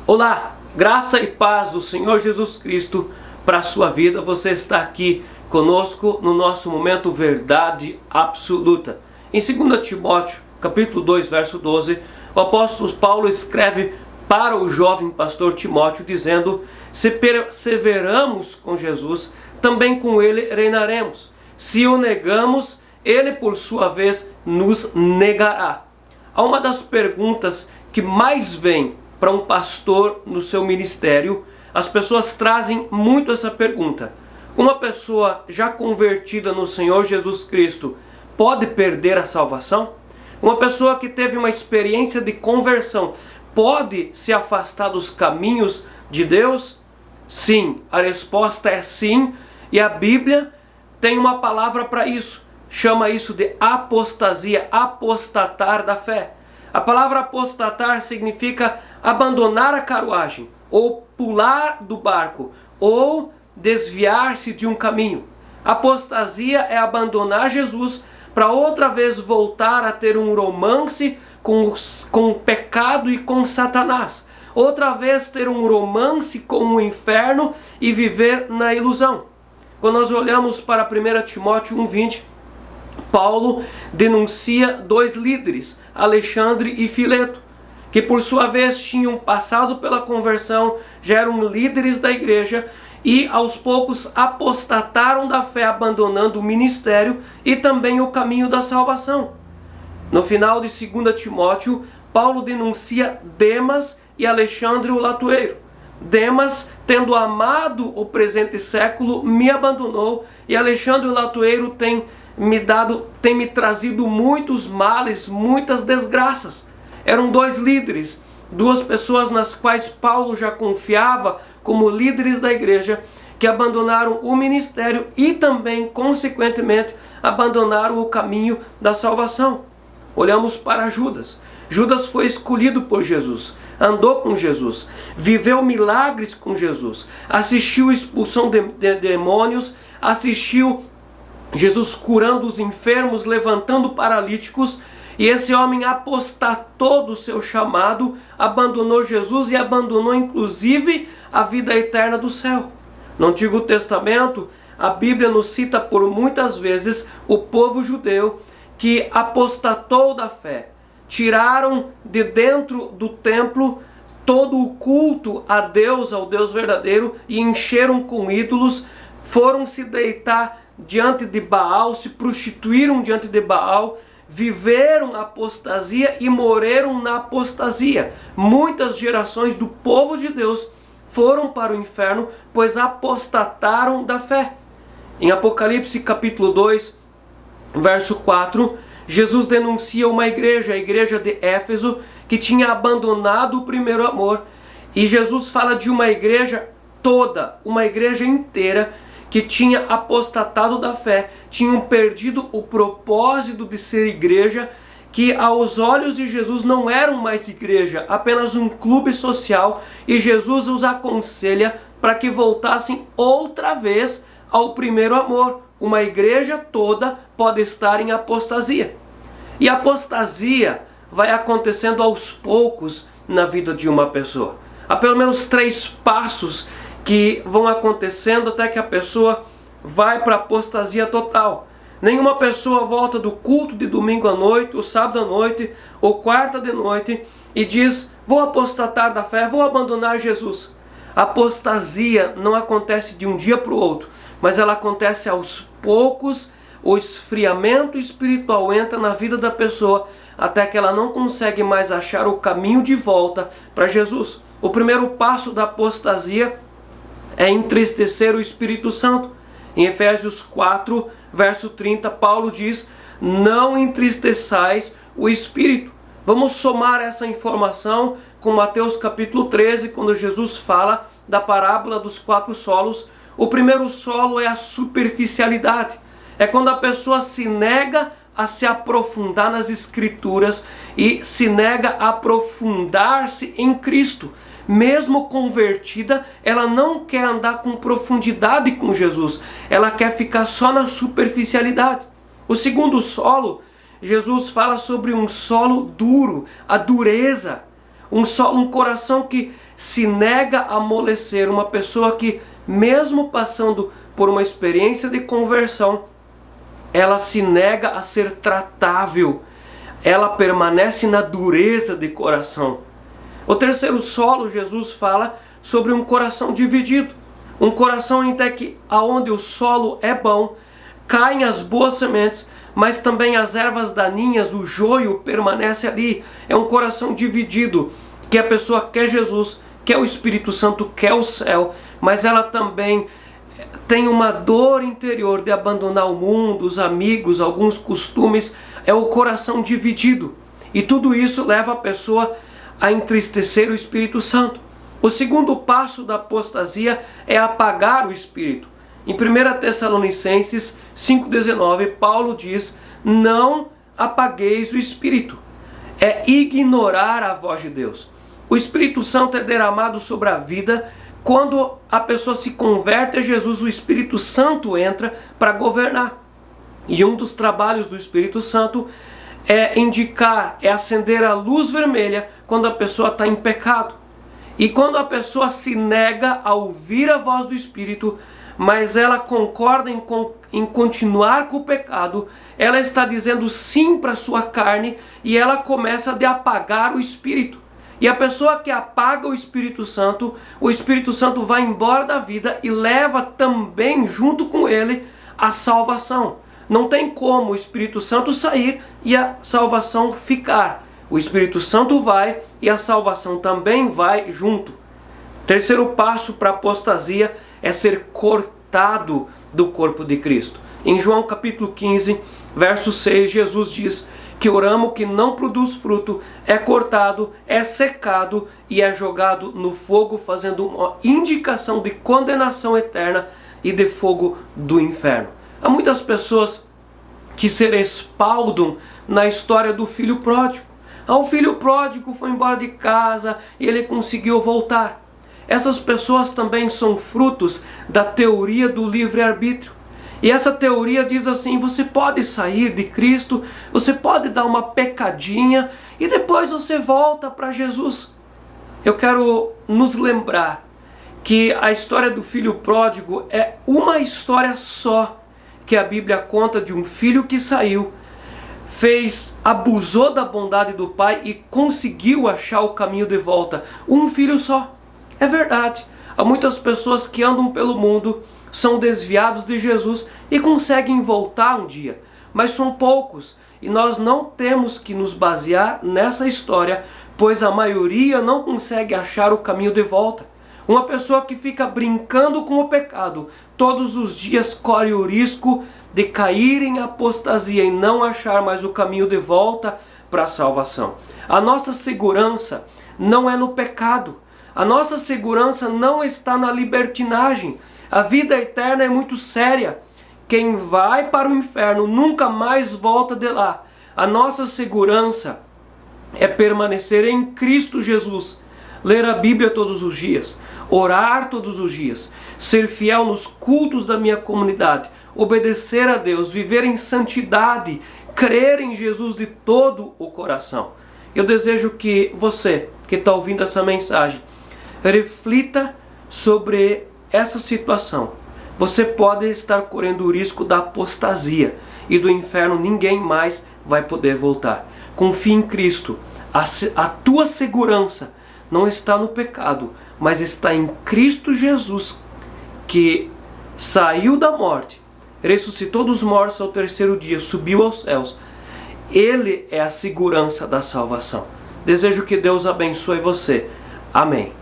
Olá, graça e paz do Senhor Jesus Cristo para a sua vida. Você está aqui conosco no nosso momento Verdade Absoluta. Em 2 Timóteo, capítulo 2, verso 12, o apóstolo Paulo escreve para o jovem pastor Timóteo, dizendo: se perseveramos com Jesus, também com ele reinaremos. Se o negamos, ele por sua vez nos negará. Há uma das perguntas que mais vem para um pastor no seu ministério. As pessoas trazem muito essa pergunta: uma pessoa já convertida no Senhor Jesus Cristo pode perder a salvação? Uma pessoa que teve uma experiência de conversão pode se afastar dos caminhos de Deus? Sim, a resposta é sim, e a Bíblia tem uma palavra para isso. Chama isso de apostasia, apostatar da fé. A palavra apostatar significa abandonar a carruagem, ou pular do barco, ou desviar-se de um caminho. Apostasia é abandonar Jesus para outra vez voltar a ter um romance com o pecado e com Satanás. Outra vez ter um romance com o inferno e viver na ilusão. Quando nós olhamos para 1 Timóteo 1,20, Paulo denuncia dois líderes, Alexandre e Fileto, que por sua vez tinham passado pela conversão, já eram líderes da igreja e aos poucos apostataram da fé, abandonando o ministério e também o caminho da salvação. No final de 2 Timóteo, Paulo denuncia Demas e Alexandre o latoeiro. Demas, tendo amado o presente século, me abandonou, e Alexandre o latoeiro tem me trazido muitos males, muitas desgraças. Eram dois líderes, duas pessoas nas quais Paulo já confiava como líderes da igreja, que abandonaram o ministério e também, consequentemente, abandonaram o caminho da salvação. Olhamos para Judas. Judas foi escolhido por Jesus, andou com Jesus, viveu milagres com Jesus, assistiu a expulsão de demônios, assistiu Jesus curando os enfermos, levantando paralíticos, e esse homem apostatou do seu chamado, abandonou Jesus e abandonou inclusive a vida eterna do céu. No Antigo Testamento, a Bíblia nos cita por muitas vezes o povo judeu que apostatou da fé. Tiraram de dentro do templo todo o culto a Deus, ao Deus verdadeiro, e encheram com ídolos, foram se deitar diante de Baal, se prostituíram diante de Baal, viveram na apostasia e morreram na apostasia. Muitas gerações do povo de Deus foram para o inferno, pois apostataram da fé. Em Apocalipse capítulo 2, verso 4, Jesus denuncia uma igreja, a igreja de Éfeso, que tinha abandonado o primeiro amor. E Jesus fala de uma igreja toda, uma igreja inteira, que tinha apostatado da fé, tinham perdido o propósito de ser igreja, que aos olhos de Jesus não eram mais igreja, apenas um clube social, e Jesus os aconselha para que voltassem outra vez ao primeiro amor. Uma igreja toda pode estar em apostasia. E a apostasia vai acontecendo aos poucos na vida de uma pessoa. Há pelo menos 3 passos que vão acontecendo até que a pessoa vai para a apostasia total. Nenhuma pessoa volta do culto de domingo à noite, ou sábado à noite, ou quarta de noite, e diz: vou apostatar da fé, vou abandonar Jesus. A apostasia não acontece de um dia para o outro, mas ela acontece aos poucos. O esfriamento espiritual entra na vida da pessoa até que ela não consegue mais achar o caminho de volta para Jesus. O primeiro passo da apostasia é entristecer o Espírito Santo. Em Efésios 4, verso 30, Paulo diz: não entristeçais o Espírito. Vamos somar essa informação com Mateus capítulo 13, quando Jesus fala da parábola dos 4 solos. O primeiro solo é a superficialidade. É quando a pessoa se nega a se aprofundar nas Escrituras e se nega a aprofundar-se em Cristo. Mesmo convertida, ela não quer andar com profundidade com Jesus. Ela quer ficar só na superficialidade. O segundo solo, Jesus fala sobre um solo duro, a dureza. Um coração que se nega a amolecer, uma pessoa que, mesmo passando por uma experiência de conversão, ela se nega a ser tratável, ela permanece na dureza de coração. O terceiro solo, Jesus fala sobre um coração dividido, um coração até que aonde o solo é bom, caem as boas sementes, mas também as ervas daninhas, o joio permanece ali. É um coração dividido, que a pessoa quer Jesus, quer o Espírito Santo, quer o céu, mas ela também tem uma dor interior de abandonar o mundo, os amigos, alguns costumes. É o coração dividido. E tudo isso leva a pessoa a entristecer o Espírito Santo. O segundo passo da apostasia é apagar o Espírito. Em 1 Tessalonicenses 5,19, Paulo diz: não apagueis o Espírito. É ignorar a voz de Deus. O Espírito Santo é derramado sobre a vida. Quando a pessoa se converte a Jesus, o Espírito Santo entra para governar. E um dos trabalhos do Espírito Santo é indicar, é acender a luz vermelha quando a pessoa está em pecado. E quando a pessoa se nega a ouvir a voz do Espírito, mas ela concorda em continuar com o pecado, ela está dizendo sim para a sua carne e ela começa a apagar o Espírito. E a pessoa que apaga o Espírito Santo vai embora da vida e leva também junto com ele a salvação. Não tem como o Espírito Santo sair e a salvação ficar. O Espírito Santo vai e a salvação também vai junto. Terceiro passo para a apostasia é ser cortado do corpo de Cristo. Em João capítulo 15, verso 6, Jesus diz que o ramo que não produz fruto é cortado, é secado e é jogado no fogo, fazendo uma indicação de condenação eterna e de fogo do inferno. Há muitas pessoas que se respaldam na história do filho pródigo. O filho pródigo foi embora de casa e ele conseguiu voltar. Essas pessoas também são frutos da teoria do livre-arbítrio. E essa teoria diz assim: você pode sair de Cristo, você pode dar uma pecadinha e depois você volta para Jesus. Eu quero nos lembrar que a história do filho pródigo é uma história só que a Bíblia conta de um filho que saiu, abusou da bondade do pai e conseguiu achar o caminho de volta. Um filho só. É verdade. Há muitas pessoas que andam pelo mundo, são desviados de Jesus e conseguem voltar um dia. Mas são poucos. E nós não temos que nos basear nessa história, pois a maioria não consegue achar o caminho de volta. Uma pessoa que fica brincando com o pecado todos os dias corre o risco de cair em apostasia e não achar mais o caminho de volta para a salvação. A nossa segurança não é no pecado. A nossa segurança não está na libertinagem. A vida eterna é muito séria. Quem vai para o inferno nunca mais volta de lá. A nossa segurança é permanecer em Cristo Jesus. Ler a Bíblia todos os dias. Orar todos os dias. Ser fiel nos cultos da minha comunidade. Obedecer a Deus. Viver em santidade. Crer em Jesus de todo o coração. Eu desejo que você, que está ouvindo essa mensagem, reflita sobre essa situação. Você pode estar correndo o risco da apostasia e do inferno ninguém mais vai poder voltar. Confie em Cristo. A tua segurança não está no pecado, mas está em Cristo Jesus, que saiu da morte, ressuscitou dos mortos ao terceiro dia, subiu aos céus. Ele é a segurança da salvação. Desejo que Deus abençoe você. Amém.